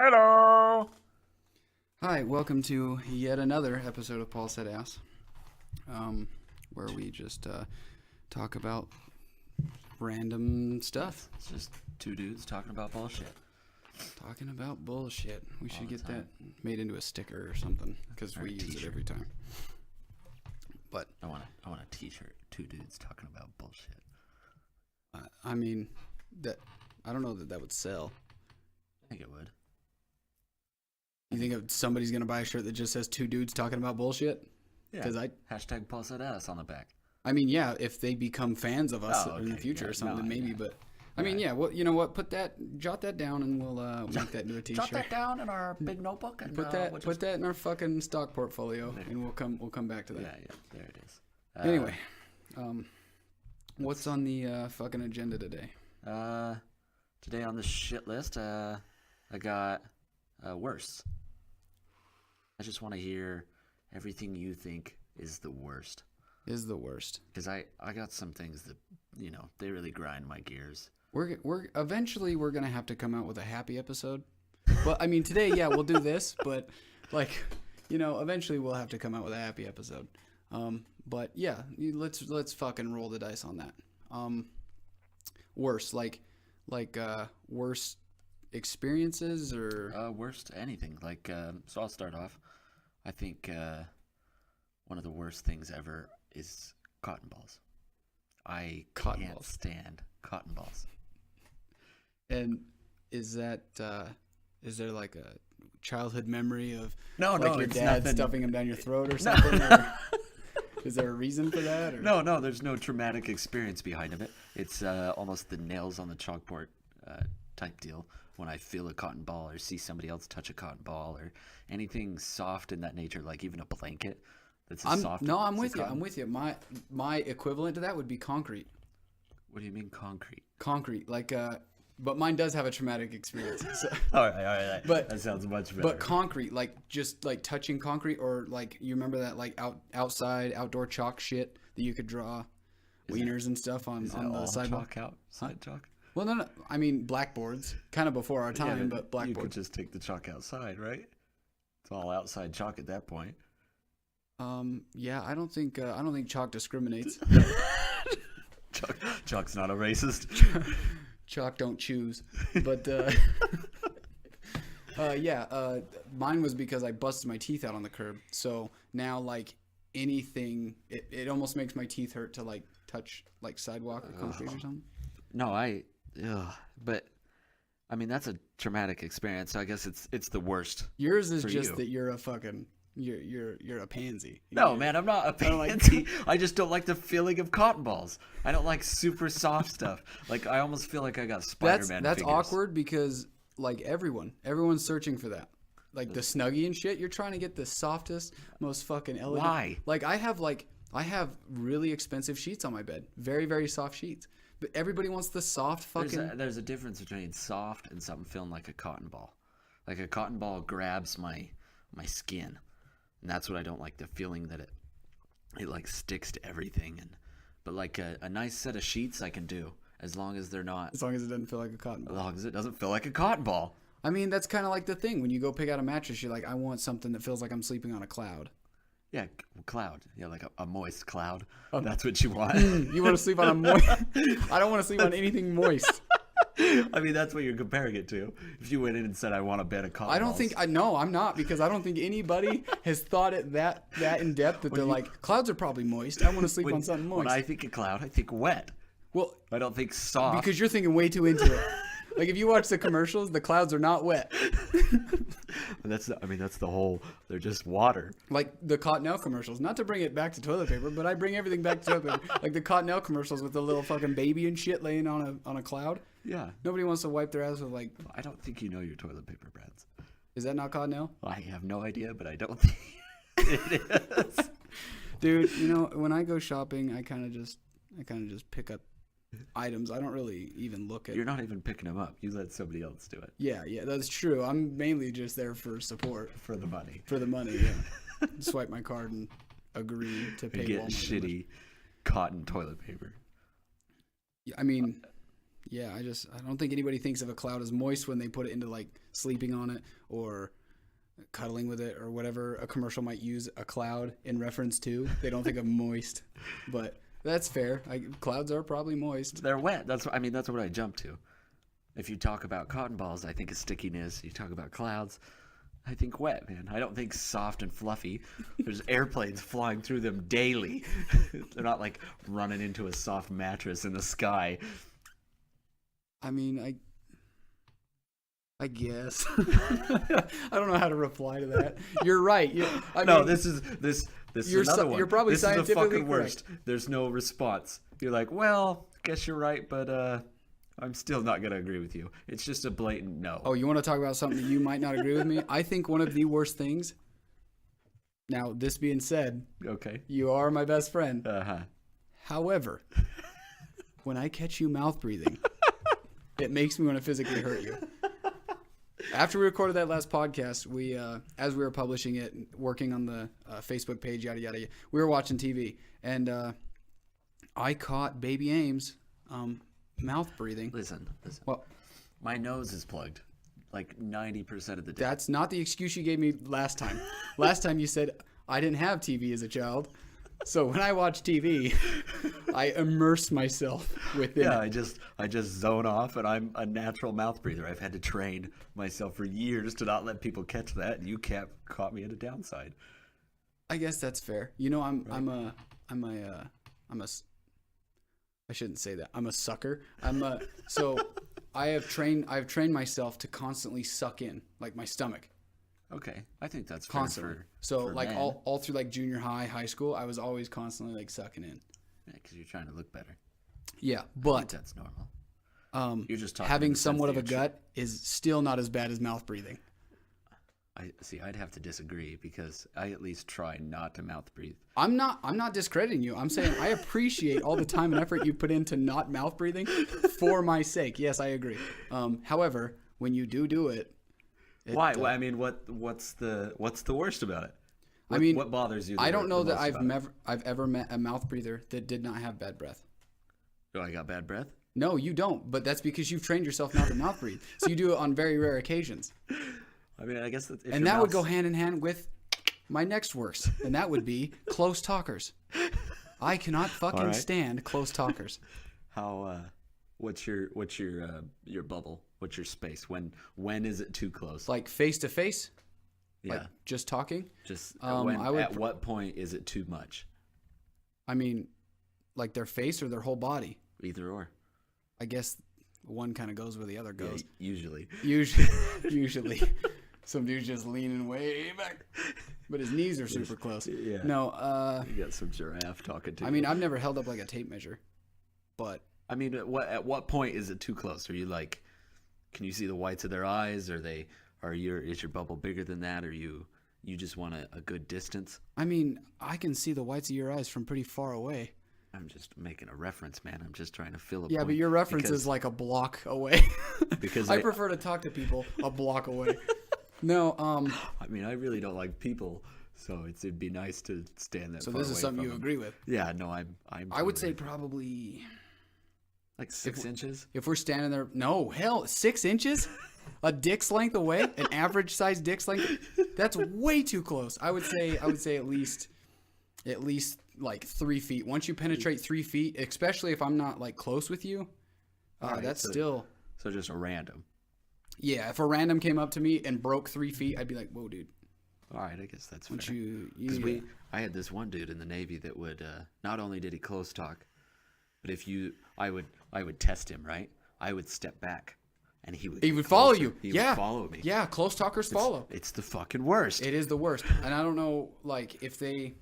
Hello. Hi, welcome to yet another episode of Paul Said Ass, where we just talk about random stuff. It's just two dudes talking about bullshit. Talking about bullshit. We should get time. that made into a sticker or something, because Or we a use it t-shirt. every time. But I want a T-shirt. Two dudes talking about bullshit. I mean, I don't know that would sell. I think it would. You think somebody's gonna buy a shirt that just says two dudes talking about bullshit? Yeah. Because Hashtag Paul Said Ass on the back. I mean, yeah, if they become fans of us in the okay, future yeah, or something, no, maybe. yeah. But I mean, yeah. Well, you know what? Jot that down, and we'll make that into a T-shirt. Jot that down in our big notebook. And, Put that in our fucking stock portfolio, and we'll come back to that. Yeah, there it is. Anyway, what's on the fucking agenda today? Today on the shit list, I got worst. I just want to hear everything you think is the worst. Is the worst. Because I got some things that, they really grind my gears. We're eventually gonna have to come out with a happy episode. But I mean, today, yeah, we'll do this. But eventually we'll have to come out with a happy episode. But yeah, let's fucking roll the dice on that. Worst, like worst experiences or Worst anything. So I'll start off. I think one of the worst things ever is cotton balls. I can't stand cotton balls. And is there like a childhood memory of No, your it's dad nothing. stuffing them down your throat or something? Or is there a reason for that? Or? No, there's no traumatic experience behind it. It's almost the nails on the chalkboard type deal. When I feel a cotton ball or see somebody else touch a cotton ball or anything soft in that nature, like even a blanket that's soft. No, I'm as with you. cotton. I'm with you. My equivalent to that would be concrete. What do you mean concrete? Concrete, but mine does have a traumatic experience. So. All right. But that sounds much better. But concrete, just touching concrete, or you remember that outside outdoor chalk shit that you could draw wieners and stuff on the sidewalk. Outside chalk. Well, no. I mean blackboards, kind of before our time, but You blackboards. could just take the chalk outside, right? It's all outside chalk at that point. Yeah, I don't think chalk discriminates. Chalk's not a racist. Chalk don't choose. But mine was because I busted my teeth out on the curb. So now anything, it almost makes my teeth hurt to touch sidewalk or concrete or something. No, but I mean that's a traumatic experience. So I guess it's the worst. Yours is for just you. that you're a fucking you're a pansy. No, man, I'm not a pansy. I just don't like the feeling of cotton balls. I don't like super soft stuff. I almost feel like I got Spider-Man That's fingers. awkward because everyone's searching for that. The Snuggie and shit. You're trying to get the softest, most fucking elegant. Why? I have really expensive sheets on my bed. Very, very soft sheets. But everybody wants the soft fucking. There's a difference between soft and something feeling like a cotton ball. Like a cotton ball grabs my skin, and that's what I don't like. The feeling that it sticks to everything. But a nice set of sheets I can do as long as they're not. As long as it doesn't feel like a cotton As ball. long as it doesn't feel like a cotton ball. I mean, that's kind of like the thing when you go pick out a mattress. You're like, I want something that feels like I'm sleeping on a cloud. Yeah, cloud. Yeah, like a moist cloud. That's what you want. You want to sleep on a moist? I don't want to sleep on anything moist. I mean, that's what you're comparing it to. If you went in and said, "I want a bed of cotton I don't balls." think I'm not, because I don't think anybody has thought it that in depth that they're like, clouds are probably moist. I want to sleep on something moist. When I think of cloud, I think wet. Well, I don't think soft. because you're thinking way too into it. If you watch the commercials, the clouds are not wet. That's the whole. They're just water. Like the Cottonelle commercials. Not to bring it back to toilet paper, but I bring everything back to toilet paper. Like the Cottonelle commercials with the little fucking baby and shit laying on a cloud. Yeah. Nobody wants to wipe their ass with I don't think you know your toilet paper brands. Is that not Cottonelle? I have no idea, but I don't think it is. Dude, when I go shopping, I kind of just pick up items. I don't really even look at. You're not even picking them up. You let somebody else do it. Yeah, that's true. I'm mainly just there for support. For the money. For the money, yeah. Swipe my card and agree to pay You get Walmart. shitty cotton toilet paper. Yeah, I mean, yeah, I don't think anybody thinks of a cloud as moist when they put it into like sleeping on it or cuddling with it or whatever a commercial might use a cloud in reference to. They don't think of moist, but that's fair. Clouds are probably moist. They're wet. That's what I jump to. If you talk about cotton balls, I think of stickiness. You talk about clouds, I think wet, man. I don't think soft and fluffy. There's airplanes flying through them daily. They're not like running into a soft mattress in the sky. I mean, I guess. I don't know how to reply to that. You're right. This is another one. You're probably this is the scientifically fucking worst. There's no response. You're like, well, I guess you're right, but I'm still not gonna agree with you. It's just a blatant no. Oh, you want to talk about something that you might not agree with me? I think one of the worst things. Now, this being said, okay, you are my best friend. Uh-huh. However, when I catch you mouth breathing, it makes me want to physically hurt you. After we recorded that last podcast, we, as we were publishing it, working on the Facebook page, yada yada, we were watching TV, and I caught Baby Ames mouth breathing. Listen. Well, my nose is plugged, like 90% of the day. That's not the excuse you gave me last time. Last time you said I didn't have TV as a child. So when I watch TV, I immerse myself within it. I just zone off, and I'm a natural mouth breather. I've had to train myself for years to not let people catch that, and you caught me at a downside. I guess that's fair. You know, I shouldn't say that. I'm a sucker. So I've trained myself to constantly suck in, like my stomach. Okay, I think that's constantly. For like men. all through like junior high school, I was always constantly like sucking in. Yeah, because you're trying to look better. Yeah, I but think that's normal. You're just having somewhat of a gut is still not as bad as mouth breathing. I'd have to disagree because I at least try not to mouth breathe. I'm not discrediting you. I'm saying I appreciate all the time and effort you put into not mouth breathing for my sake. Yes, I agree. However, when you do it, why? I mean, what's the worst about it? What bothers you? I don't know that I've ever met a mouth breather that did not have bad breath. Do I got bad breath? No, you don't. But that's because you've trained yourself not to mouth breathe. So you do it on very rare occasions. I mean, I guess that would go hand in hand with my next worst, and that would be close talkers. I cannot fucking stand close talkers. How? What's your bubble? What's your space? When is it too close? Like face to face? Yeah. Like just talking? Just at what point is it too much? I mean, like their face or their whole body? Either or. I guess one kind of goes where the other goes. Yeah, Usually. Some dude's just leaning way back, but his knees are super close. Yeah. No. You got some giraffe talking to you. I mean, I've never held up like a tape measure, but. I mean, at what point is it too close? Are you like, can you see the whites of their eyes? Is your bubble bigger than that? Or you just want a good distance? I mean, I can see the whites of your eyes from pretty far away. I'm just making a reference, man. I'm just trying to fill a Yeah, point but your reference is like a block away. Because I prefer to talk to people a block away. No, I mean, I really don't like people, so it'd be nice to stand that. So far this is away something from you agree with? Yeah, no, I would say probably like 6 inches. If we're standing there, no, hell, 6 inches, a dick's length away, an average size dick's length. That's way too close. I would say at least like 3 feet. Once you penetrate 3 feet, especially if I'm not like close with you, that's still. So just a random. Yeah, if a random came up to me and broke 3 feet, I'd be like, "Whoa, dude." All right, I guess that's fair. Because I had this one dude in the Navy that would not only did he close talk, but I would test him, right? I would step back, and he would follow you. He would follow me. Yeah, close talkers follow. It's the fucking worst. It is the worst, and I don't know, like if they,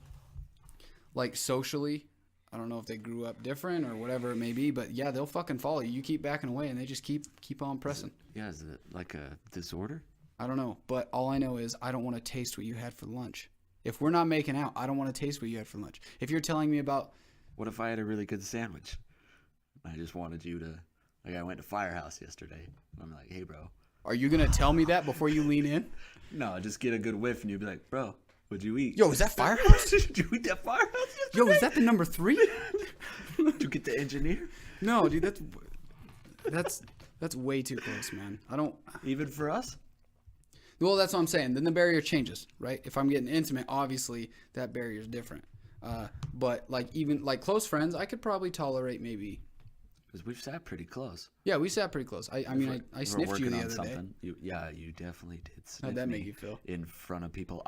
like socially. I don't know if they grew up different or whatever it may be, but yeah, they'll fucking follow you. You keep backing away, and they just keep on pressing. Is it like a disorder? I don't know, but all I know is I don't want to taste what you had for lunch. If we're not making out, I don't want to taste what you had for lunch. If you're telling me about... What if I had a really good sandwich? I just wanted you to... Like, I went to Firehouse yesterday. I'm like, hey, bro. Are you going to tell me that before you lean in? No, just get a good whiff, and you'd be like, bro... What'd you eat? Yo, is that Firehouse? Did you eat that Firehouse yesterday? Yo, is that the number 3? Did you get the engineer? No, dude, that's... that's way too close, man. I don't. Even for us? Well, that's what I'm saying. Then the barrier changes, right? If I'm getting intimate, obviously that barrier is different. But like even like close friends, I could probably tolerate maybe. Because we've sat pretty close. Yeah, we sat pretty close. I mean, I sniffed you the other day. You definitely did sniff How'd that me make you feel? in front of people.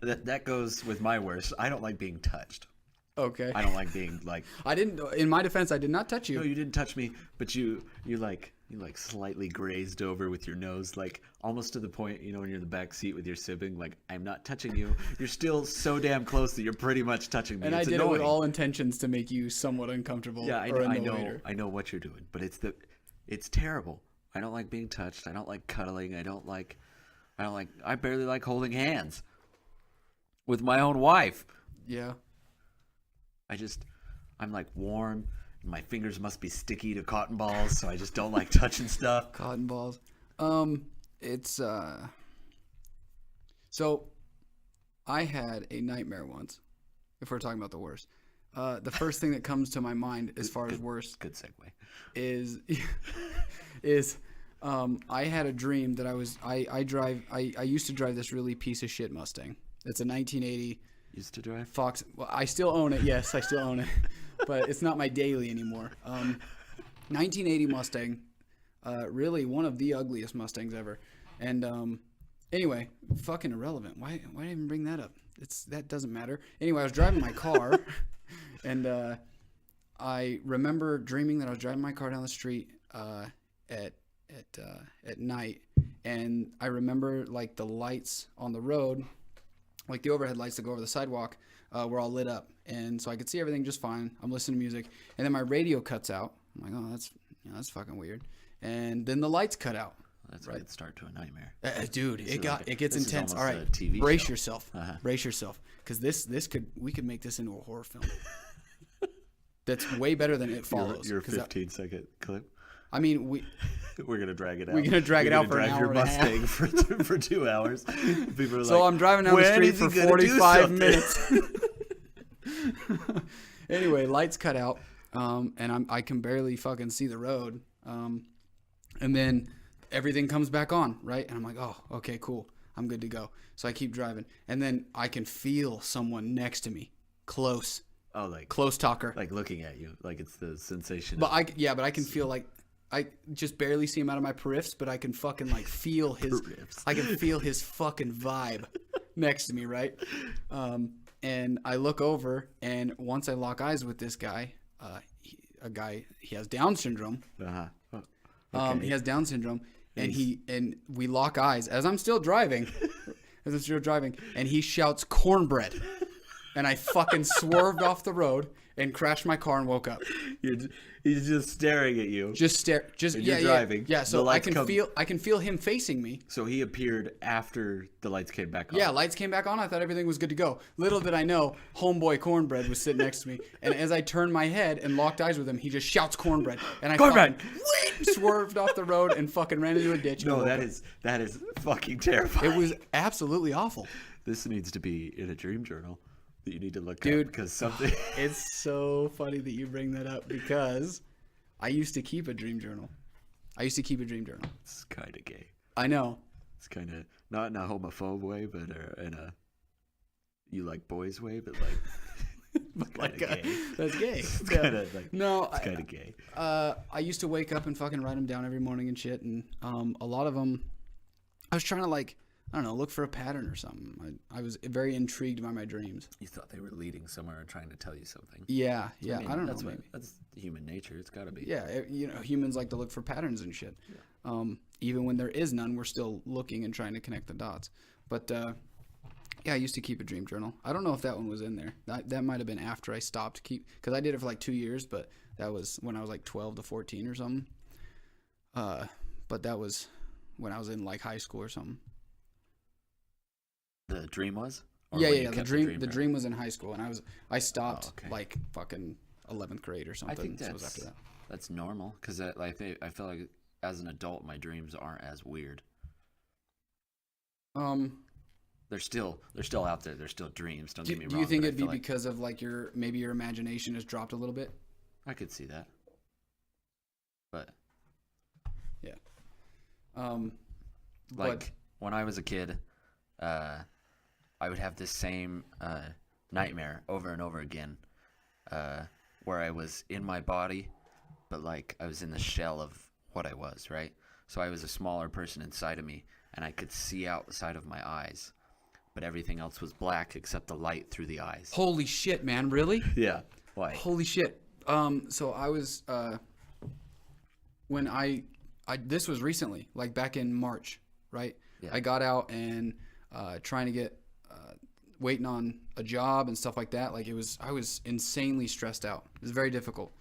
That goes with my worst. I don't like being touched. Okay. I don't like being like. I didn't. In my defense, I did not touch you. No, you didn't touch me, but you slightly grazed over with your nose, like almost to the point, when you're in the back seat with your sibling, like I'm not touching you. You're still so damn close that you're pretty much touching me. And it's I did annoying. it with all intentions to make you somewhat uncomfortable. Yeah, or I annoyed. know what you're doing, but it's terrible. I don't like being touched. I don't like cuddling. I barely like holding hands with my own wife. Yeah. I'm like warm. My fingers must be sticky to cotton balls, so I just don't like touching stuff. Cotton balls. It's so I had a nightmare once. If we're talking about the worst, the first thing that comes to my mind as far as worst, good segue, is I had a dream that I used to drive this really piece of shit Mustang. It's a 1980 used to drive Fox. Well, I still own it. Yes, I still own it, but it's not my daily anymore. 1980 Mustang, really one of the ugliest Mustangs ever. And anyway, fucking irrelevant. Why did I even bring that up? That doesn't matter. Anyway, I was driving my car, and I remember dreaming that I was driving my car down the street at night, and I remember like the lights on the road, like the overhead lights that go over the sidewalk, were all lit up, and so I could see everything just fine. I'm listening to music, and then my radio cuts out. I'm like, oh, that's fucking weird. And then the lights cut out. That's a good start to a nightmare. Dude, it gets intense. All right, brace yourself. Brace yourself, because we could make this into a horror film. That's way better than It Follows. Your 15-second clip. I mean, we're gonna drag it out. We're gonna drag it out for an hour and a half. Your Mustang for 2 hours. People are so I'm driving down the street for 45 minutes. Anyway, lights cut out, and I can barely fucking see the road. And then everything comes back on, right? And I'm like, oh, okay, cool. I'm good to go. So I keep driving, and then I can feel someone next to me, close. Oh, like close talker, like looking at you, like it's the sensation. But I can feel like I just barely see him out of my periffs, but I can fucking like feel his. I can feel his fucking vibe next to me, right? And I look over, and once I lock eyes with this guy, he has Down syndrome. Okay. He has Down syndrome, and we lock eyes as I'm still driving, and he shouts cornbread. And I fucking swerved off the road and crashed my car and woke up. He's just staring at you. You're driving. Yeah. So I can feel him facing me. So he appeared after the lights came back on. Yeah, lights came back on. I thought everything was good to go. Little did I know, homeboy cornbread was sitting next to me. And as I turned my head and locked eyes with him, he just shouts cornbread. And I fucking swerved off the road and fucking ran into a ditch. No, that is fucking terrifying. It was absolutely awful. This needs to be in a dream journal that you need to look Dude, up, because something. It's so funny that you bring that up, because I used to keep a dream journal. It's kind of gay. I know. It's kind of not in a homophobe way, but in a you like boys way, but like gay. That's gay. It's kind of like it's kind of gay. I used to wake up and fucking write them down every morning and shit, and a lot of them, I was trying to I don't know, look for a pattern or something. I was very intrigued by my dreams. You thought they were leading somewhere and trying to tell you something. Yeah. I don't know. That's human nature. It's got to be. Yeah, humans like to look for patterns and shit. Yeah. Even when there is none, we're still looking and trying to connect the dots. But I used to keep a dream journal. I don't know if that one was in there. That might have been after I stopped because I did it for 2 years, but that was when I was 12 to 14 or something. But that was when I was in high school or something. The dream was? Yeah. The dream was in high school, and I stopped fucking 11th grade or something. I think so it was after that. That's normal, because I feel like as an adult my dreams aren't as weird. They're still out there. They're still dreams. Don't get me wrong. Do you think it'd be because of your imagination has dropped a little bit? I could see that. But Yeah. like when I was a kid, I would have this same nightmare over and over again, where I was in my body, but like I was in the shell of what I was, right? So I was a smaller person inside of me, and I could see outside of my eyes, but everything else was black except the light through the eyes. Holy shit, man! Really? Yeah. Why? Holy shit. So I was when I this was recently, like back in March, right? Yeah. I got out and trying to get waiting on a job and stuff like that. Like I was insanely stressed out. It was very difficult.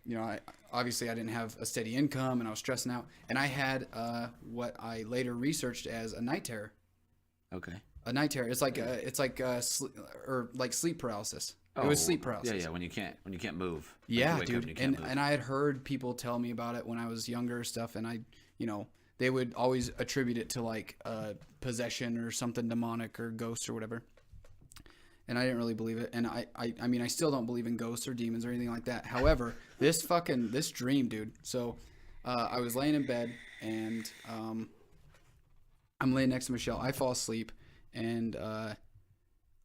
You know, I didn't have a steady income, and I was stressing out. And I had what I later researched as a night terror. Okay. A night terror. It's like sleep paralysis. It was sleep paralysis. Yeah, when you can't move. Like Yeah, you wake up dude. and you can't move. And I had heard people tell me about it when I was younger stuff, and they would always attribute it to like possession or something demonic or ghosts or whatever. And I didn't really believe it. And I mean, I still don't believe in ghosts or demons or anything like that. However, this dream, dude. So I was laying in bed, and I'm laying next to Michelle. I fall asleep, and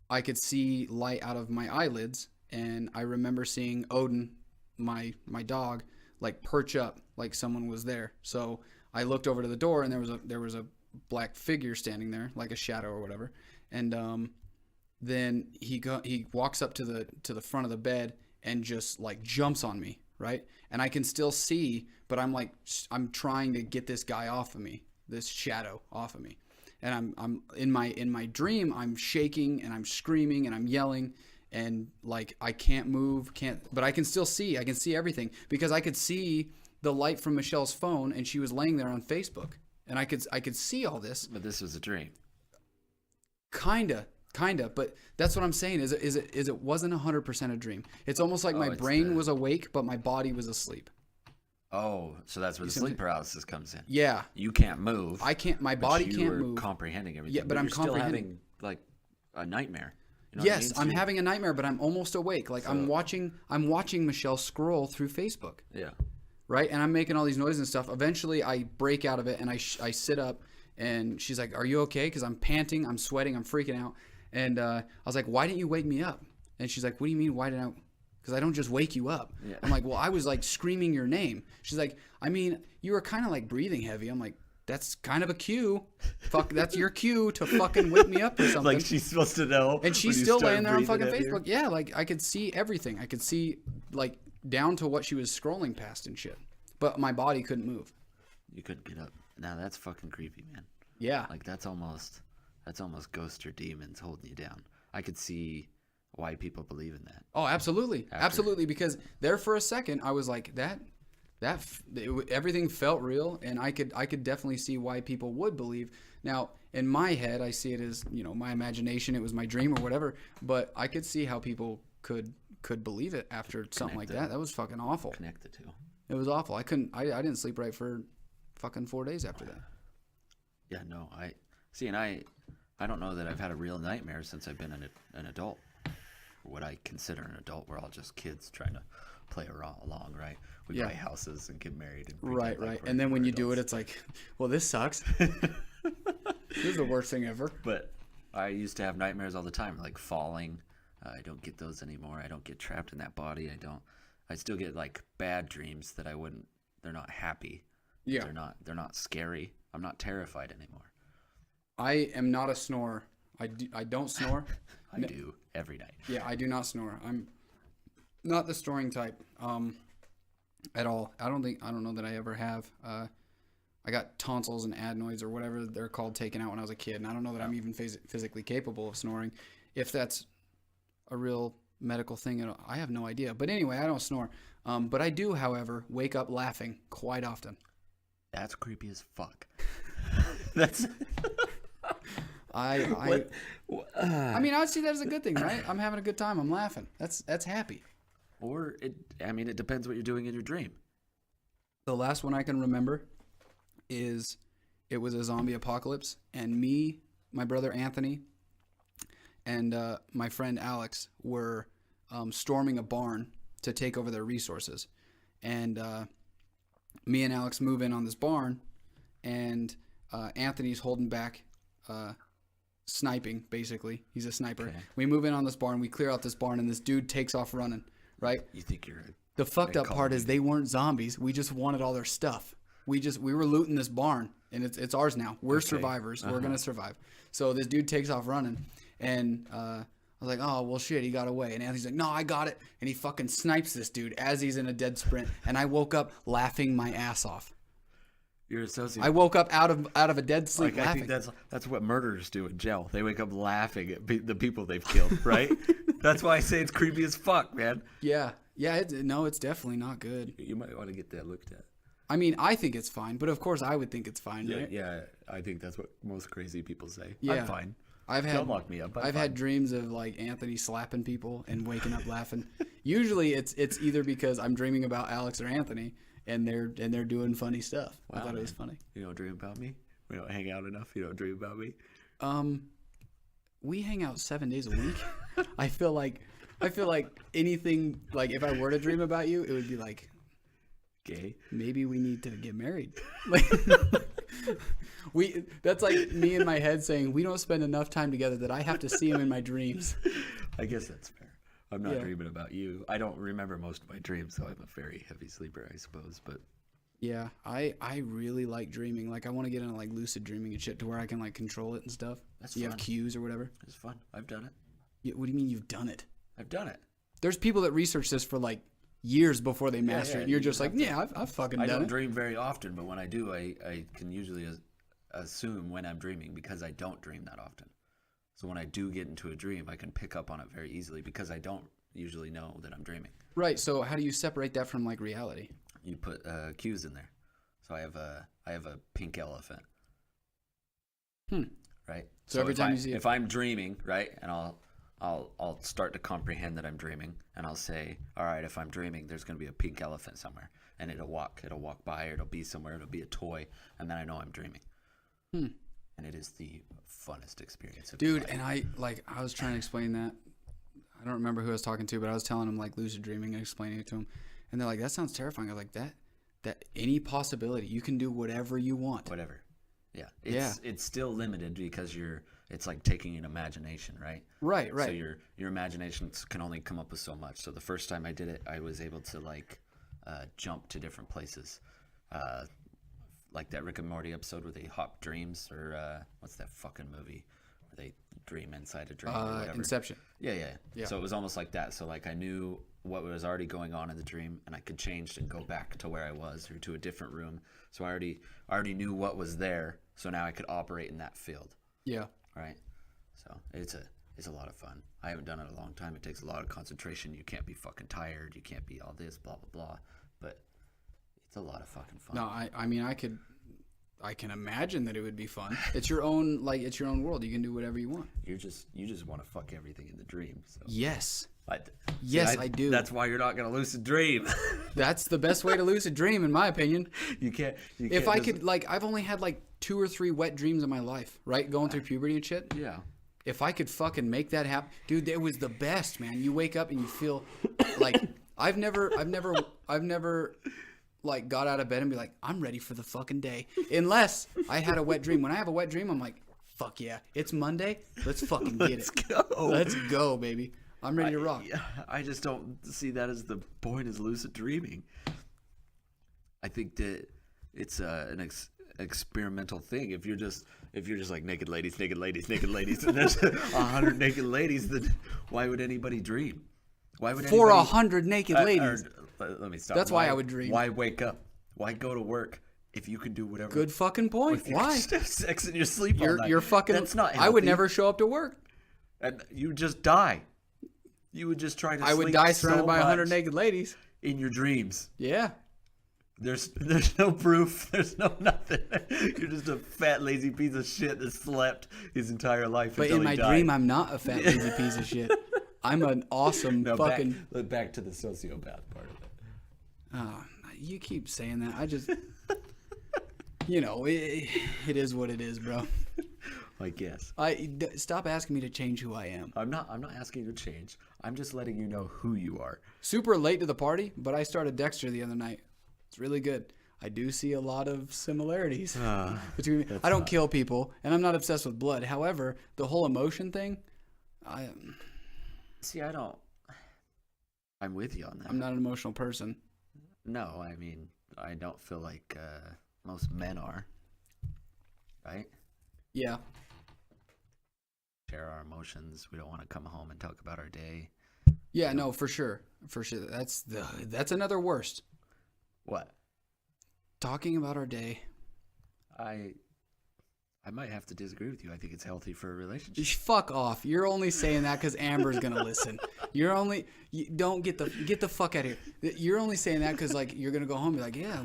I could see light out of my eyelids, and I remember seeing Odin, my dog, like perch up, like someone was there. So I looked over to the door, and there was a black figure standing there, like a shadow or whatever. And then he walks up to the front of the bed and just like jumps on me, right? And I can still see, but I'm trying to get this guy off of me, this shadow off of me. And I'm in my dream, I'm shaking and I'm screaming and I'm yelling, and like I can't move, but I can still see. I can see everything because I could see the light from Michelle's phone, and she was laying there on Facebook, and I could see all this. But this was a dream. Kinda, but that's what I'm saying. Is it wasn't 100% a dream. It's almost like my brain was awake, but my body was asleep. Oh, so that's where the sleep paralysis comes in. Yeah. You can't move. I can't. My body can't move. You're comprehending everything. Yeah, but I'm you're still comprehending. having like a nightmare. You know Yes, what I mean? I'm having a nightmare, but I'm almost awake. Like I'm watching Michelle scroll through Facebook. Yeah. Right, and I'm making all these noises and stuff. Eventually, I break out of it, and I sit up, and she's like, "Are you okay?" Because I'm panting, I'm sweating, I'm freaking out. And I was like, "Why didn't you wake me up?" And she's like, "What do you mean? Why didn't I?" Because I don't just wake you up. Yeah. I'm like, "Well, I was like screaming your name." She's like, "I mean, you were kind of like breathing heavy." I'm like, "That's kind of a cue. Fuck, that's your cue to fucking wake me up or something." Like she's supposed to know. And she's still laying there on fucking Facebook. Yeah, like I could see everything. I could see like down to what she was scrolling past and shit. But my body couldn't move. You couldn't get up. Now that's fucking creepy, man. Yeah. Like that's almost ghosts or demons holding you down. I could see why people believe in that. Oh, absolutely. Absolutely. Because there for a second, I was like, everything felt real, and I could definitely see why people would believe. Now, in my head, I see it as, my imagination, it was my dream or whatever, but I could see how people could believe it after something like that. That was fucking awful. Connect the two. It was awful. I didn't sleep right for fucking 4 days after that. Yeah, no, I don't know that I've had a real nightmare since I've been an adult. What I consider an adult, we're all just kids trying to play along, right? We buy houses and get married. And right. And then when you do it, it's like, well, this sucks. This is the worst thing ever. But I used to have nightmares all the time, like falling. I don't get those anymore. I don't get trapped in that body. I still get like bad dreams that they're not happy. Yeah. They're not scary. I'm not terrified anymore. I am not a snorer. I don't snore. I do every night. Yeah, I do not snore. I'm not the snoring type at all. I don't know that I ever have. I got tonsils and adenoids or whatever they're called taken out when I was a kid, and I don't know that I'm even physically capable of snoring. If that's a real medical thing, I have no idea. But anyway, I don't snore. But I do, however, wake up laughing quite often. That's creepy as fuck. That's. I mean, I would see that as a good thing, right? I'm having a good time. I'm laughing. That's happy. Or it depends what you're doing in your dream. The last one I can remember is it was a zombie apocalypse, and me, my brother Anthony, and my friend Alex were storming a barn to take over their resources. And me and Alex move in on this barn, and Anthony's holding back, sniping, basically. He's a sniper. Okay. We move in on this barn. We clear out this barn, and this dude takes off running, right? You think you're... The fucked up part is they weren't zombies. We just wanted all their stuff. We were looting this barn, and it's ours now. We're survivors. We're going to survive. So this dude takes off running, and I was like, oh, well, shit, he got away. And Anthony's like, no, I got it. And he fucking snipes this dude as he's in a dead sprint. And I woke up laughing my ass off. You're a sociopath. I woke up out of a dead sleep laughing. I think that's what murderers do in jail. They wake up laughing at the people they've killed, right? That's why I say it's creepy as fuck, man. Yeah. Yeah, it's definitely not good. You might want to get that looked at. I mean, I think it's fine, but of course I would think it's fine, right? Yeah, I think that's what most crazy people say. Yeah. I'm fine. Don't lock me up. I've had dreams of like Anthony slapping people and waking up laughing. Usually it's either because I'm dreaming about Alex or Anthony and they're doing funny stuff. Wow, I thought it was funny. You don't dream about me? We don't hang out enough? You don't dream about me? We hang out 7 days a week. I feel like anything, like if I were to dream about you, it would be like, gay. Maybe we need to get married. That's like me in my head saying we don't spend enough time together that I have to see him in my dreams. I guess that's fair. I'm not dreaming about you. I don't remember most of my dreams, so I'm a very heavy sleeper, I suppose. But yeah, I really like dreaming. Like I want to get into like lucid dreaming and shit to where I can like control it and stuff. That's you fun. have cues or whatever. It's fun. I've done it. What do you mean you've done it? I've done it. There's people that research this for like years before they master it. And you're just like, I've fucking done it. I don't dream very often, but when I do, I can usually assume when I'm dreaming because I don't dream that often. So when I do get into a dream, I can pick up on it very easily because I don't usually know that I'm dreaming. Right. So how do you separate that from like reality? You put cues in there. So I have a pink elephant. Right. So every time you see it, if I'm dreaming, right, and I'll start to comprehend that I'm dreaming, and I'll say, all right, if I'm dreaming, there's going to be a pink elephant somewhere, and it'll walk by, or it'll be somewhere, it'll be a toy, and then I know I'm dreaming. And it is the funnest experience of dude. life. And I was trying to explain that. I don't remember who I was talking to, but I was telling him like lucid dreaming and explaining it to him, and they're like, that sounds terrifying. I was like, that any possibility, you can do whatever you want. Whatever. Yeah. It's still limited because it's like taking an imagination, right? Right. So your imagination can only come up with so much. So the first time I did it, I was able to like jump to different places. Like that Rick and Morty episode where they hop dreams, or what's that fucking movie where they dream inside a dream or whatever. Inception. Yeah. So it was almost like that. So like I knew what was already going on in the dream, and I could change and go back to where I was or to a different room. So I already knew what was there. So now I could operate in that field. Yeah. Right. So it's a lot of fun. I haven't done it in a long time. It takes a lot of concentration. You can't be fucking tired. You can't be all this, blah blah blah. But it's a lot of fucking fun. No, I mean I can imagine that it would be fun. It's your own world. You can do whatever you want. You just want to fuck everything in the dream. So. Yes. I do. That's why you're not gonna lucid dream. That's the best way to lucid dream, in my opinion. You can't. If I could, like, I've only had like 2 or 3 wet dreams in my life, right? Going through puberty and shit. Yeah. If I could fucking make that happen, dude, it was the best, man. You wake up and you feel like I've never like got out of bed and be like, I'm ready for the fucking day, unless I had a wet dream. When I have a wet dream, I'm like, fuck yeah, it's Monday. Let's fucking get it. Let's go, baby. I'm ready to rock. I just don't see that as the point is lucid dreaming. I think that it's an experimental thing. If you're just like naked ladies, and there's 100 naked ladies, then why would anybody dream? Why would for 100 naked ladies? Let me stop. That's why I would dream. Why wake up? Why go to work if you can do whatever? Good fucking point. Why? Just have sex in your sleep all night. You're fucking. That's not healthy. I would never show up to work. And you just die. You would just try to. I would die surrounded by 100 naked ladies in your dreams. Yeah. There's no proof. There's no nothing. You're just a fat lazy piece of shit that slept his entire life. But in my dream, I'm not a fat lazy piece of shit. I'm an awesome fucking. Back to the sociopath part of it. Oh, you keep saying that. I just, it is what it is, bro. I guess. Stop asking me to change who I am. I'm not asking you to change. I'm just letting you know who you are. Super late to the party, but I started Dexter the other night. It's really good. I do see a lot of similarities Uh, between me. I don't kill people, and I'm not obsessed with blood. However, the whole emotion thing, See, I'm with you on that. I'm not an emotional person. No, I mean, I don't feel like most men are. Right? Yeah. Share our emotions. We don't want to come home and talk about our day. Yeah, no, for sure. For sure. That's another worst. What? Talking about our day. I might have to disagree with you. I think it's healthy for a relationship. Fuck off. You're only saying that because Amber's gonna listen. You don't get the fuck out of here. You're only saying that because like you're gonna go home and be like, yeah,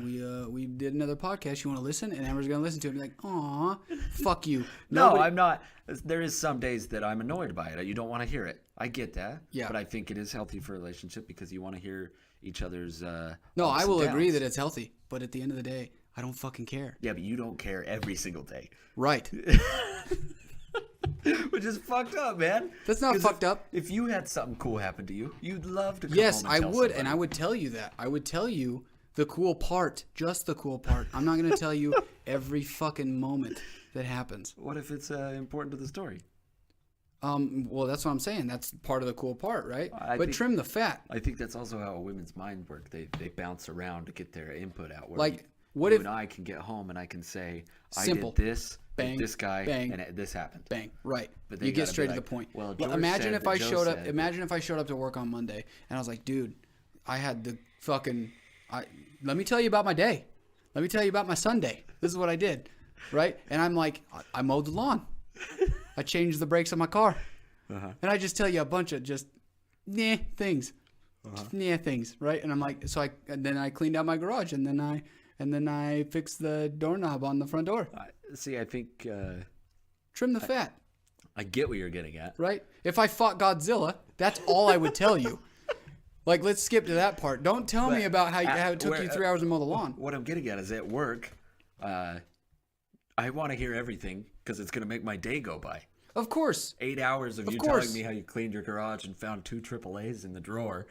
we did another podcast. You want to listen? And Amber's gonna listen to it and be like, aw, fuck you. No, I'm not. There is some days that I'm annoyed by it. You don't want to hear it. I get that. Yeah. But I think it is healthy for a relationship because you want to hear each other's. No, ups I and will agree downs. that it's healthy. But at the end of the day, I don't fucking care. Yeah, but you don't care every single day. Right. Which is fucked up, man. That's not fucked up. If you had something cool happen to you, you'd love to come Yes, home and I tell would, somebody. and I would tell you that. I would tell you the cool part, just the cool part. I'm not going to tell you every fucking moment that happens. What if it's important to the story? Well, that's what I'm saying. That's part of the cool part, right? I But think- trim the fat. I think that's also how a women's mind work. They bounce around to get their input out. Where Like, you, what you if and I can get home and I can say, Simple. I did this, Bang, with this guy, bang, and this happened. bang, right? But they You get gotta be straight to like, the point. well, Well, George imagine said if that I Joe showed up. said that- Imagine if I showed up to work on Monday and I was like, dude, I had the fucking. Let me tell you about my day. Let me tell you about my Sunday. This is what I did, right? And I'm like, I mowed the lawn. I changed the brakes on my car. And I just tell you a bunch of just things, things, right? And I'm like, and then I cleaned out my garage, and then I fixed the doorknob on the front door. See, I think Trim the fat, I get what you're getting at. right? If I fought Godzilla, that's all I would tell you. Like, let's skip to that part. Don't tell me about how it took you 3 hours to mow the lawn. What I'm getting at is at work, I want to hear everything because it's going to make my day go by. Of course. 8 hours of you course. telling me how you cleaned your garage and found 2 AAA's in the drawer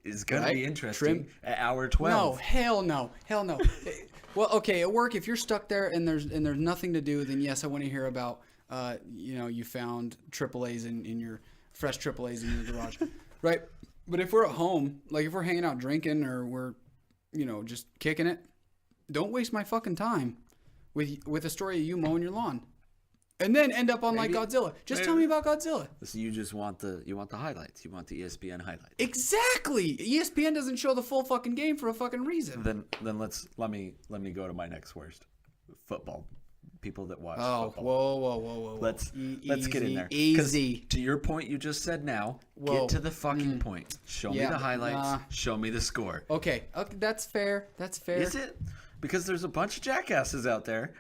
is going to Right. be interesting Trim. at hour 12. No, hell no. Well, okay, at work, if you're stuck there and there's nothing to do, then yes, I want to hear about, you found AAA's in your fresh AAA's in your garage, right? But if we're at home, like if we're hanging out drinking or we're, just kicking it, don't waste my fucking time with a story of you mowing your lawn, and then end up on like Godzilla. Just tell me about Godzilla. So you just want the highlights. You want the ESPN highlights. Exactly. ESPN doesn't show the full fucking game for a fucking reason. Then let me go to my next worst. Football. People that watch Oh, football. whoa. Let's get in there. 'Cause Easy. To your point you just said now, Whoa. get to the fucking point. Show me Yeah, the but highlights. nah. Show me the score. Okay, that's fair. Is it? Because there's a bunch of jackasses out there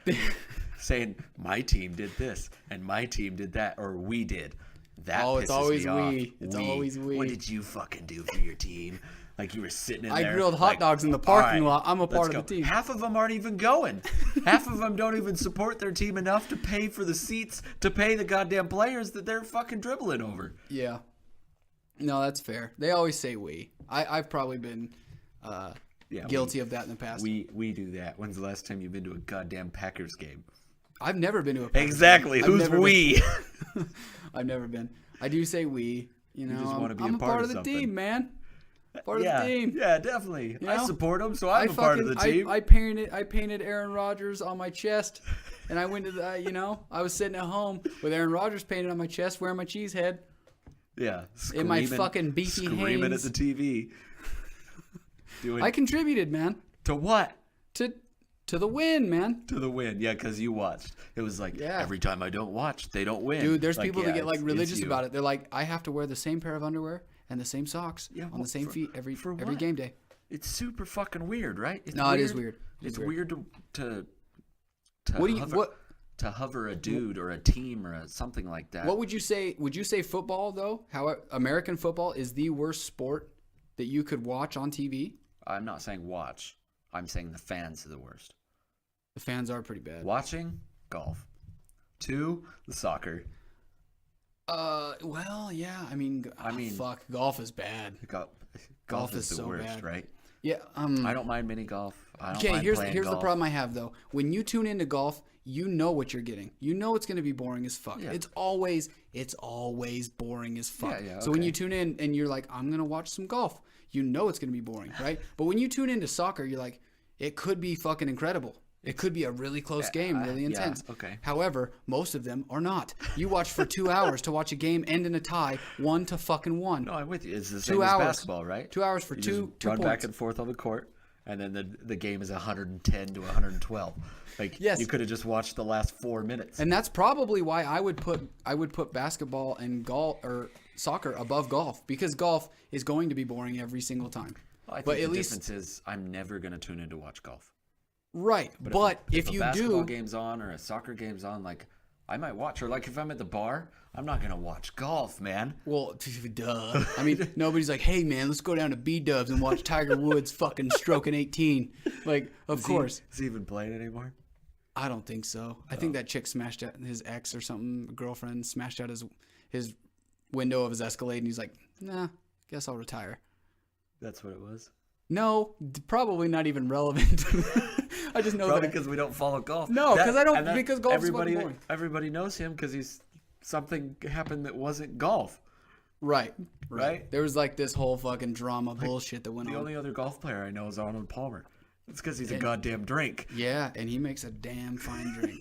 saying my team did this and my team did that or we did. That Oh, pisses it's always me off. we. It's always we. What did you fucking do for your team? Like you were sitting in I there. grilled hot like, dogs in the "All parking right, lot. I'm a let's part go." of the team. Half of them aren't even going. Half of them don't even support their team enough to pay for the seats to pay the goddamn players that they're fucking dribbling over. Yeah. No, that's fair. They always say we. I've probably been guilty of that in the past. We do that. When's the last time you've been to a goddamn Packers game? I've never been to a Packers Exactly. game. I've Who's never we? been- I've never been. I do say we. just I'm, wanna be I'm a part of the something. team, man. Part yeah, of the team. yeah, definitely. You I know? support them, so I'm a part of the team. I painted Aaron Rodgers on my chest, and I went to the, I was sitting at home with Aaron Rodgers painted on my chest, wearing my cheese head. Yeah, In my fucking beefy screaming Hanes. at the TV. Doing I contributed, man, to what? to the win, man. To the win. Yeah, because you watched. It was like Yeah. every time I don't watch, they don't win. Dude, there's Like, people yeah, that get like it's religious you. about it. They're like, I have to wear the same pair of underwear and the same socks Yeah, on well, the same feet every what? game day. It's super fucking weird, right? It's No, it is weird. It's weird to What do you hover, what to hover a dude or a team or something like that. What would you say? Would you say football though? How American football is the worst sport that you could watch on TV? I'm not saying watch. I'm saying the fans are the worst. The fans are pretty bad. Watching golf. 2, the soccer. Well, yeah. I mean, fuck. Golf is bad. Golf is the so worst, bad. right? Yeah. I don't mind mini golf. I don't Okay, mind here's playing the golf. problem I have though. When you tune into golf, you know what you're getting. You know it's going to be boring as fuck. Yeah. It's always boring as fuck. Yeah, So when okay. you tune in and you're like, I'm going to watch some golf, you know it's going to be boring, right? But when you tune into soccer, you're like, it could be fucking incredible. It could be a really close game, really intense. Yeah, okay. However, most of them are not. You watch for 2 hours to watch a game end in a tie, 1-1. No, I'm with you. It's the 2 same as hours. basketball, right? 2 hours for You two just run points. back and forth on the court, and then the game is 110 to 112. Like Yes. you could have just watched the last 4 minutes. And that's probably why I would put basketball and golf or soccer above golf, because golf is going to be boring every single time. I think but the at least difference is I'm never going to tune in to watch golf. right. But if a you basketball do, game's on or a soccer game's on, like I might watch. Or like if I'm at the bar, I'm not going to watch golf, man. well, duh. I mean, nobody's like, hey man, let's go down to B-Dubs and watch Tiger Woods fucking stroking 18. Like, of course. Is he even playing anymore? I don't think so. I think that chick smashed out his ex or something, girlfriend smashed out his window of his Escalade, and he's like, nah, guess I'll retire. That's what it was. No, probably not even relevant. I just know Probably that. because we don't follow golf. No, 'cause I don't- and because golf's fucking everybody boring. everybody knows him because he's something happened that wasn't golf. Right. Right? There was like this whole fucking drama bullshit that went The on. only other golf player I know is Arnold Palmer. It's because he's a goddamn drink. Yeah, and he makes a damn fine drink.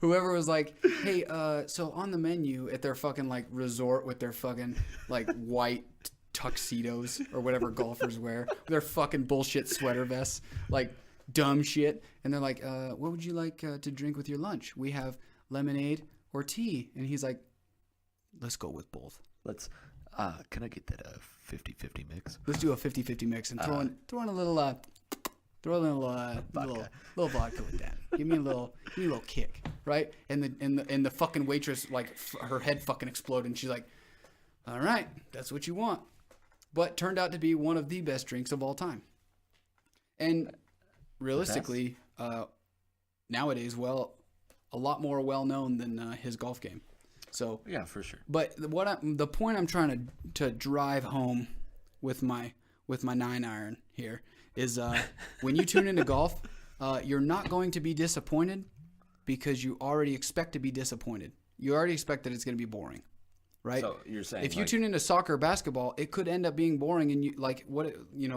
Whoever was like, hey, so on the menu at their fucking like resort with their fucking like white tuxedos or whatever golfers wear, their fucking bullshit sweater vests, like dumb shit, and they're like, what would you like to drink with your lunch? We have lemonade or tea. And he's like, let's go with both. Let's can I get that 50-50 mix? Let's do a 50-50 mix and throw in a little little vodka with that. Give me a little kick, right? And the fucking waitress, like her head fucking exploded, and she's like, all right, that's what you want. But turned out to be one of the best drinks of all time. And realistically, nowadays, a lot more well known than his golf game. So Yeah, for sure. but the point I'm trying to drive home with my 9-iron here is when you tune into golf, you're not going to be disappointed because you already expect to be disappointed. You already expect that it's going to be boring, right? So you're saying if you like, tune into soccer or basketball, it could end up being boring, and you like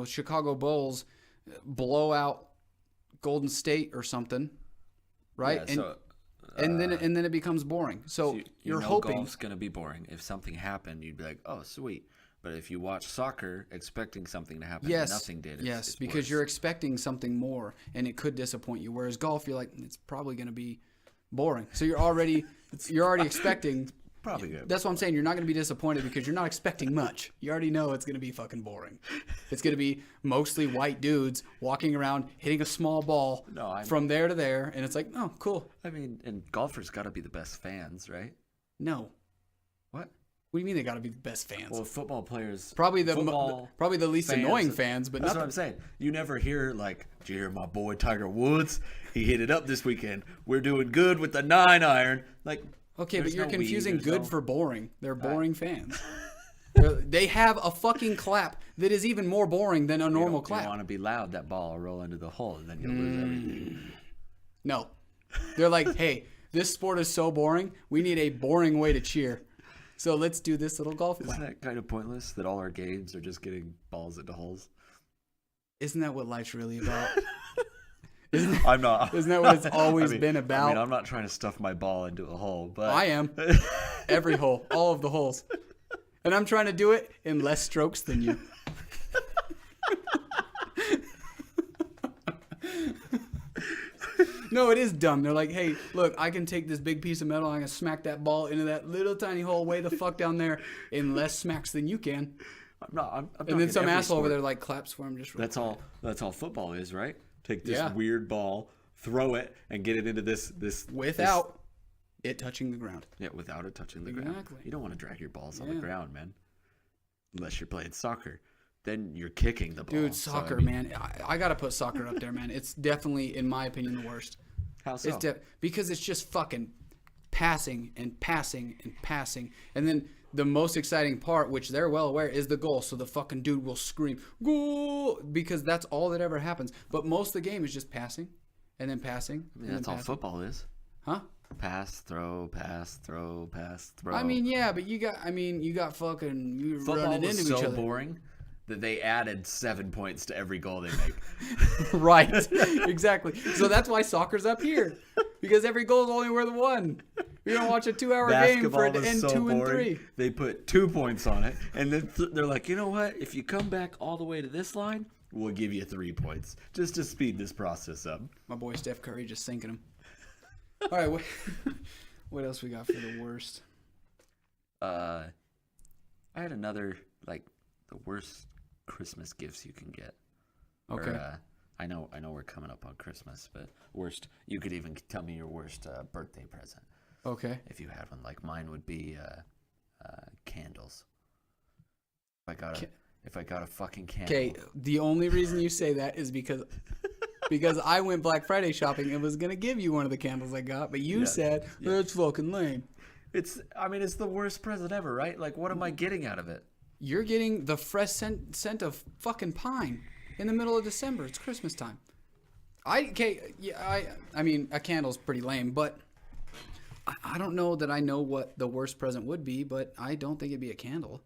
Chicago Bulls blow out Golden State or something, right? yeah, and then it becomes boring. So, you you're know hoping. golf's gonna be boring. If something happened, you'd be like, oh sweet. But if you watch soccer expecting something to happen and nothing did, it's because worse. you're expecting something more, and it could disappoint you. Whereas golf, you're like, it's probably going to be boring. So you're already expecting. probably good. That's what I'm saying. You're not going to be disappointed because you're not expecting much. You already know it's going to be fucking boring. It's going to be mostly white dudes walking around hitting a small ball from there to there, and it's like, oh, cool. I mean, and golfers got to be the best fans, right? No. What? What do you mean they got to be the best fans? Well, football players probably the least fans, annoying fans, but that's nothing. what I'm saying. You never hear like, "Did you hear my boy Tiger Woods? He hit it up this weekend. We're doing good with the 9-iron." Like, okay, but there's you're no confusing there's good no- for boring. They're boring fans. They have a fucking clap that is even more boring than a normal You clap. want to be loud, that ball will roll into the hole, and then you'll lose everything. No, they're like, hey, this sport is so boring. We need a boring way to cheer. So let's do this little golf clap. Isn't that kind of pointless that all our games are just getting balls into holes? Isn't that what life's really about? I'm not. Isn't that what it's always been about? I mean, I'm not trying to stuff my ball into a hole, but I am. Every hole, all of the holes. And I'm trying to do it in less strokes than you. No, it is dumb. They're like, hey, look, I can take this big piece of metal, I can smack that ball into that little tiny hole way the fuck down there in less smacks than you can. I'm not And then some every asshole over sport. there like claps for him just real quick. That's all football is, right? Take this Yeah. weird ball, throw it, and get it into this Without it touching the ground. without it touching the ground. Exactly. You don't want to drag your balls on the Yeah. ground, man. Unless you're playing soccer, then you're kicking the ball. Dude, So, soccer, I mean, man. I got to put soccer up there, man. It's definitely, in my opinion, the worst. How so? Because it's just fucking passing and passing and passing. And then the most exciting part, which they're well aware, is the goal. So the fucking dude will scream, goal, because that's all that ever happens. But most of the game is just passing and then passing. I mean, that's all football is. Huh? Pass, throw, pass, throw, pass, throw. I mean, yeah, but you got fucking, you're football running was into each so other. boring that they added 7 points to every goal they make. Right. Exactly. So that's why soccer's up here. Because every goal is only worth 1. You don't watch a 2-hour game for it to end 2 and 3. They put 2 points on it, and then they're like, you know what? If you come back all the way to this line, we'll give you 3 points just to speed this process up. My boy Steph Curry just sinking him. All right, what else we got for the worst? I had another, like, the worst Christmas gifts you can get. Okay. Or, I know we're coming up on Christmas, but worst, you could even tell me your worst birthday present. Okay. If you had one. Like mine would be candles. If I got a fucking candle. Okay, the only reason you say that is because I went Black Friday shopping and was going to give you one of the candles I got, but you said, that's fucking lame. It's the worst present ever, right? Like, what am I getting out of it? You're getting the fresh scent of fucking pine in the middle of December. It's Christmas time. I mean, a candle's pretty lame, but I don't know that I know what the worst present would be, but I don't think it'd be a candle.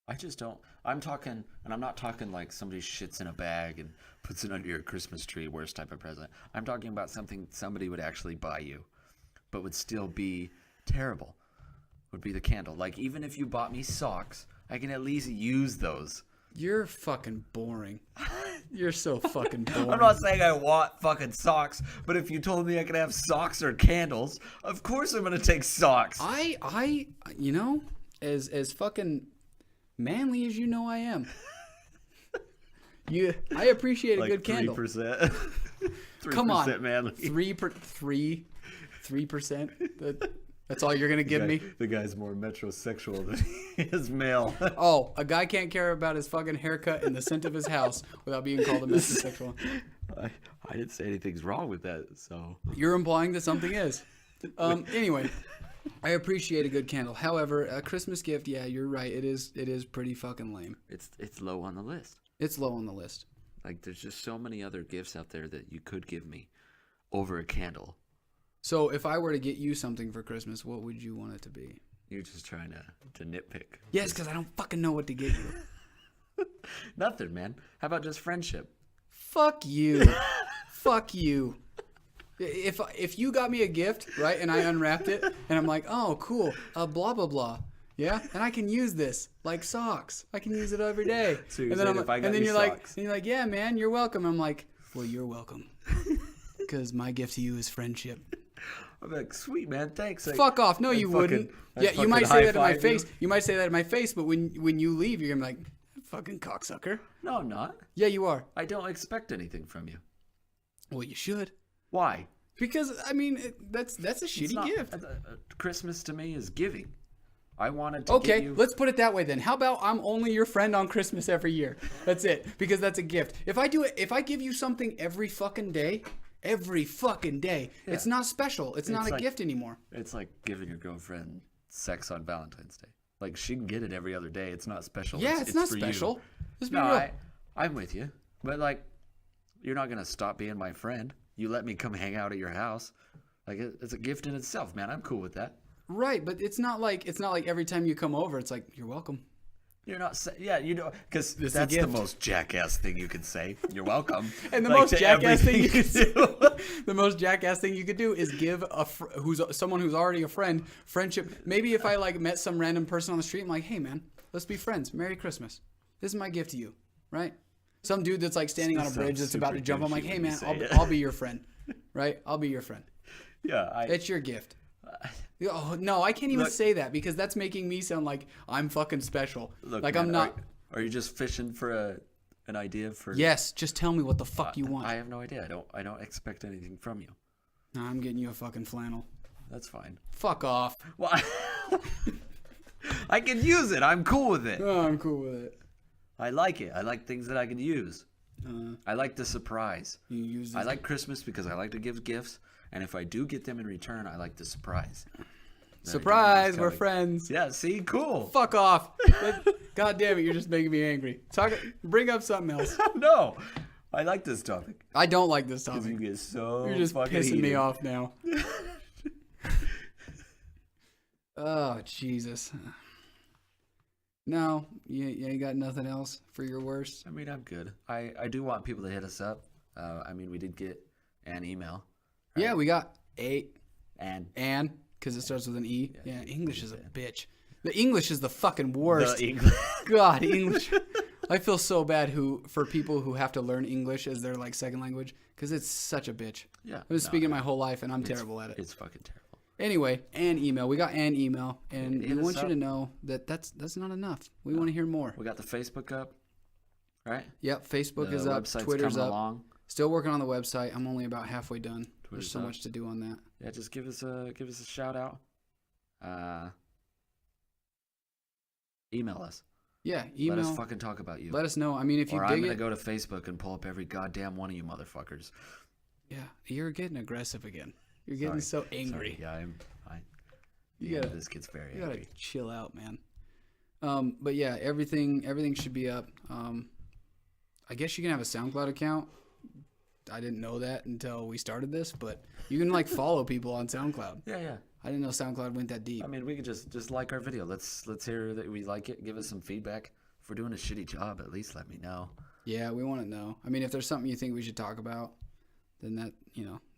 I just don't. I'm talking, and I'm not talking like somebody shits in a bag and puts it under your Christmas tree, worst type of present. I'm talking about something somebody would actually buy you, but would still be terrible. Would be the candle. Like, even if you bought me socks, I can at least use those. You're fucking boring. You're so fucking boring. I'm not saying I want fucking socks, but if you told me I could have socks or candles, of course I'm gonna take socks. I you know, as fucking manly as you know I am. I appreciate a like good candle. 3%. 3% Come on, manly. 3%. That's all you're gonna give me? The guy's more metrosexual than he is male. Oh, a guy can't care about his fucking haircut and the scent of his house without being called a metrosexual. I didn't say anything's wrong with that, so. You're implying that something is. Anyway, I appreciate a good candle. However, a Christmas gift, yeah, you're right. It is pretty fucking lame. It's low on the list. It's low on the list. Like, there's just so many other gifts out there that you could give me over a candle. So if I were to get you something for Christmas, what would you want it to be? You're just trying to nitpick. Yes, because I don't fucking know what to get you. Nothing, man. How about just friendship? Fuck you. Fuck you. If you got me a gift, right, and I unwrapped it, and I'm like, oh, cool, blah, blah, blah. Yeah, and I can use this like socks. I can use it every day. So you're and then saying if I got and then you you're socks. like, yeah, man, you're welcome. I'm like, well, you're welcome, because my gift to you is friendship. I'm like, sweet, man, thanks. Fuck off. No, you wouldn't. Yeah, you might say that in my face. You might say that in my face, but when you leave, you're gonna be like, fucking cocksucker. No, I'm not. Yeah, you are. I don't expect anything from you. Well, you should. Why? Because I mean, that's a shitty gift. Christmas to me is giving. I wanted to Okay, give you... let's put it that way then. How about I'm only your friend on Christmas every year? That's it. Because that's a gift. If I give you something every fucking day, yeah. It's not special. It's not a gift anymore. It's like giving your girlfriend sex on Valentine's Day. Like, she can get it every other day. It's not special. Yeah, it's not for special. You. Let's be real. I'm with you. But, like, you're not going to stop being my friend. You let me come hang out at your house. Like, it's a gift in itself, man. I'm cool with that. Right, but it's not like every time you come over, it's like, you're welcome. You're not, you know, because that's the most jackass thing you can say. You're welcome. And the most jackass thing you could do, the most jackass thing you could do is give someone who's already a friend friendship. Maybe if I like met some random person on the street, I'm like, hey man, let's be friends. Merry Christmas. This is my gift to you, right? Some dude that's like standing on a bridge that's about to jump. I'm like, hey man, I'll be your friend, right? I'll be your friend. Yeah, it's your gift. Oh no, I can't even say that because that's making me sound like I'm fucking special. Look, like, man, I'm not. Are you just fishing for an idea for? Yes, just tell me what the fuck you want. I have no idea. I don't expect anything from you. No, I'm getting you a fucking flannel. That's fine. Fuck off. Well, I can use it. I'm cool with it. Oh, I'm cool with it. I like it. I like things that I can use. I like the surprise. I like Christmas because I like to give gifts. And if I do get them in return, I like the surprise. Surprise, we're coming. friends. Yeah, see? Cool. Fuck off. God damn it, you're just making me angry. Bring up something else. No. I like this topic. I don't like this Because topic. you get so You're just fucking pissing me heated. off now. Oh, Jesus. No, you ain't got nothing else for your worst? I mean, I'm good. I do want people to hit us up. I mean, we did get an email. Right? Yeah, we got and, because it starts with an E. Yeah, English is a bitch. The English is the fucking worst. The English. God, English. I feel so bad for people who have to learn English as their like second language because it's such a bitch. Yeah. I've been speaking my whole life and I'm terrible at it. It's fucking terrible. Anyway, an email. We got an email, and we want you up. to know that that's not enough. We want to hear more. We got the Facebook up, right? Yep, Facebook The is up. website's Twitter's coming up. along. Still working on the website. I'm only about halfway done. Twitter's There's so up. much to do on that. Yeah, just give us a shout out. Email us. Yeah, email. Let us fucking talk about you. Let us know. I mean, if you or dig I'm gonna it, go to Facebook and pull up every goddamn one of you motherfuckers. yeah, you're getting aggressive again. You're getting so angry. Sorry. Yeah, You gotta, this gets very you gotta angry. chill out, man. But yeah, everything should be up. I guess you can have a SoundCloud account. I didn't know that until we started this, but you can like follow people on SoundCloud. Yeah. I didn't know SoundCloud went that deep. I mean, we could just like our video. Let's hear that we like it. Give us some feedback. If we're doing a shitty job, at least let me know. Yeah, we want to know. I mean, if there's something you think we should talk about, then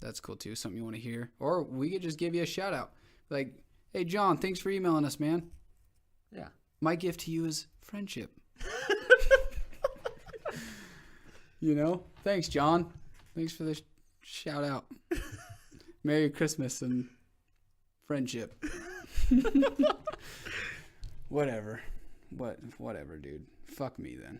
that's cool too. Something you want to hear, or we could just give you a shout out, like, "Hey, John, thanks for emailing us, man. Yeah. My gift to you is friendship." Thanks, John. Thanks for the shout out. Merry Christmas and friendship. Whatever. Whatever, dude. Fuck me then.